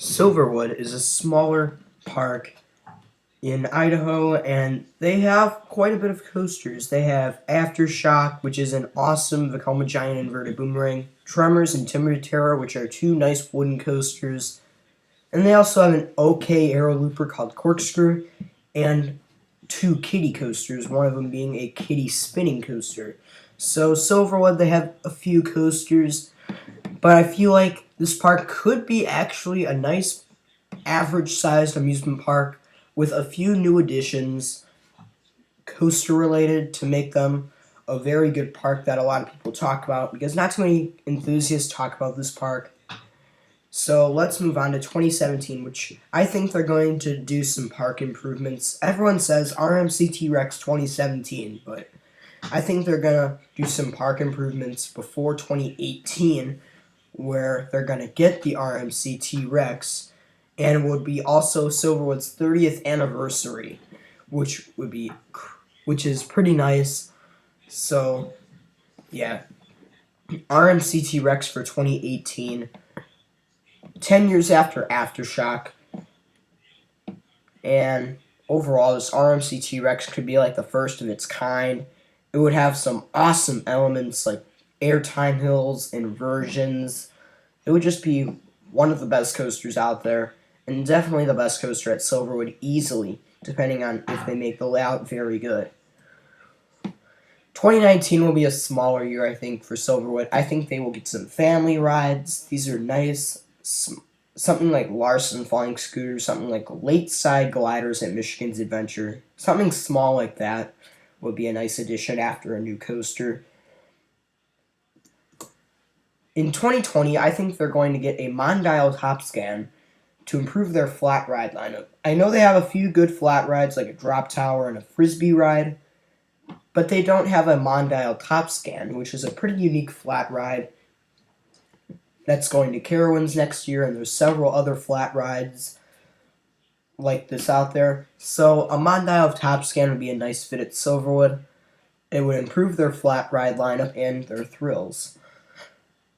Silverwood is a smaller park in Idaho, and they have quite a bit of coasters. They have Aftershock, which is an awesome Vekoma Giant inverted boomerang, Tremors and Timber Terror, which are two nice wooden coasters, and they also have an OK Aero Looper called Corkscrew, and two kiddie coasters, one of them being a kiddie spinning coaster. So Silverwood, they have a few coasters, but I feel like this park could be actually a nice average-sized amusement park with a few new additions, coaster-related, to make them a very good park that a lot of people talk about, because not too many enthusiasts talk about this park. So let's move on to 2017, which I think they're going to do some park improvements. Everyone says RMC T-Rex 2017, but I think they're going to do some park improvements before 2018, where they're going to get the RMC T-Rex, and it would be also Silverwood's 30th anniversary, which is pretty nice. So, yeah, RMC T-Rex for 2018, 10 years after Aftershock, and overall this RMC T-Rex could be like the first of its kind. It would have some awesome elements like airtime hills, inversions. It would just be one of the best coasters out there, and definitely the best coaster at Silverwood easily, depending on if they make the layout very good. 2019 will be a smaller year, I think, for Silverwood. I think they will get some family rides. These are nice, something like Larson Flying Scooters, something like Lakeside Gliders at Michigan's Adventure. Something small like that would be a nice addition after a new coaster. In 2020, I think they're going to get a Mondial Top Scan to improve their flat ride lineup. I know they have a few good flat rides like a Drop Tower and a Frisbee ride, but they don't have a Mondial Top Scan, which is a pretty unique flat ride that's going to Carowinds next year, and there's several other flat rides like this out there. So a Mondial Top Scan would be a nice fit at Silverwood. It would improve their flat ride lineup and their thrills.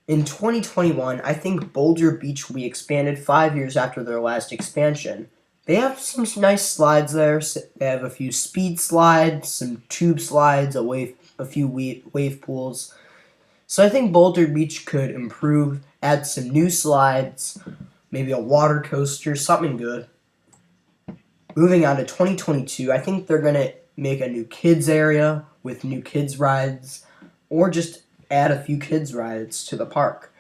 In 2021, I think Boulder Beach will be expanded 5 years after their last expansion. They have some nice slides there. They have a few speed slides, some tube slides, a few wave pools. So I think Boulder Beach could improve, add some new slides, maybe a water coaster, something good. Moving on to 2022, I think they're going to make a new kids area with new kids rides, or just add a few kids rides to the park.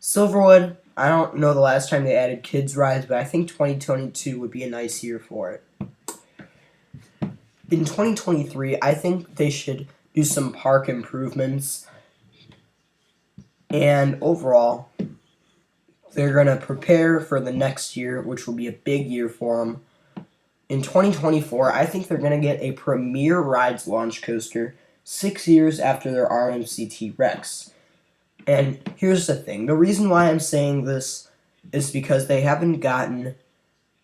Silverwood, I don't know the last time they added kids rides, but I think 2022 would be a nice year for it. In 2023, I think they should do some park improvements, and overall, they're going to prepare for the next year, which will be a big year for them. In 2024, I think they're going to get a Premier Rides launch coaster 6 years after their RMC T-Rex. And here's the thing. The reason why I'm saying this is because they haven't gotten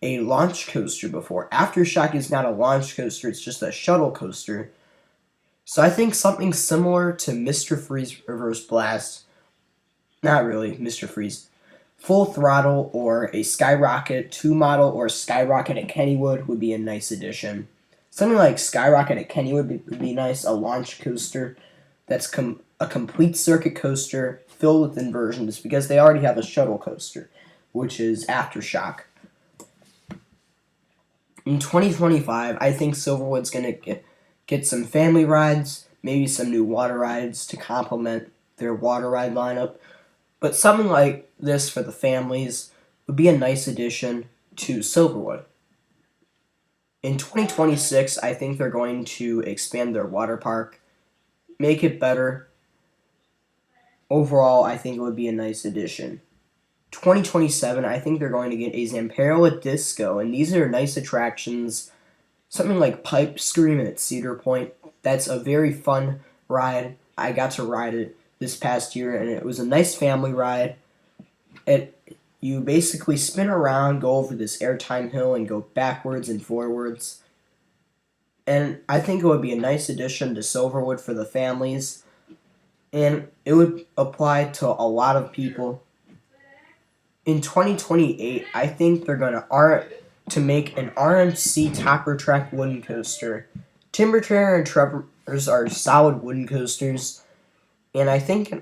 a launch coaster before. Aftershock is not a launch coaster, it's just a shuttle coaster. So I think something similar to Mr. Freeze Reverse Blast, not really, Mr. Freeze, Full Throttle, or a Skyrocket 2 model, or Skyrocket at Kennywood would be a nice addition. Something like Skyrocket at Kennywood would be nice, a launch coaster that's a complete circuit coaster filled with inversions, because they already have a shuttle coaster, which is Aftershock. In 2025, I think Silverwood's going to get some family rides, maybe some new water rides to complement their water ride lineup. But something like this for the families would be a nice addition to Silverwood. In 2026, I think they're going to expand their water park, make it better. Overall, I think it would be a nice addition. 2027, I think they're going to get a Zamperola Disco, and these are nice attractions. Something like Pipe Scream at Cedar Point. That's a very fun ride. I got to ride it this past year, and it was a nice family ride. You basically spin around, go over this airtime hill, and go backwards and forwards. And I think it would be a nice addition to Silverwood for the families. And it would apply to a lot of people. In 2028, I think they're going to make an RMC Topper Track Wooden Coaster. Timber Terror and Trevor's are solid wooden coasters, and I think a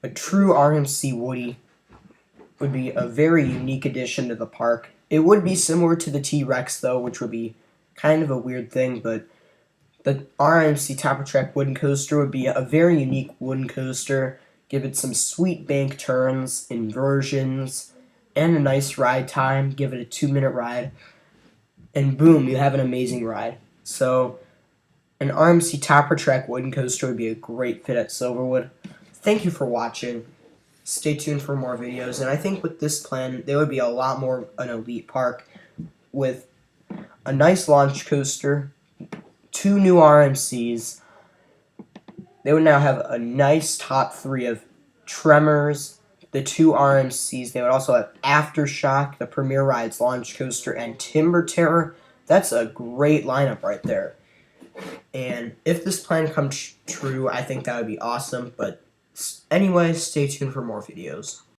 true RMC Woody, would be a very unique addition to the park. It would be similar to the T-Rex, though, which would be kind of a weird thing, but the RMC Topper Track Wooden Coaster would be a very unique wooden coaster. Give it some sweet bank turns, inversions, and a nice ride time. Give it a 2-minute ride, and boom, you have an amazing ride. So, an RMC Topper Track Wooden Coaster would be a great fit at Silverwood. Thank you for watching. Stay tuned for more videos, and I think with this plan, there would be a lot more an elite park with a nice launch coaster, 2 new RMCs. They would now have a nice top 3 of Tremors, the 2 RMCs. They would also have Aftershock, the Premier Rides launch coaster, and Timber Terror. That's a great lineup right there. And if this plan comes true, I think that would be awesome. But anyway, stay tuned for more videos.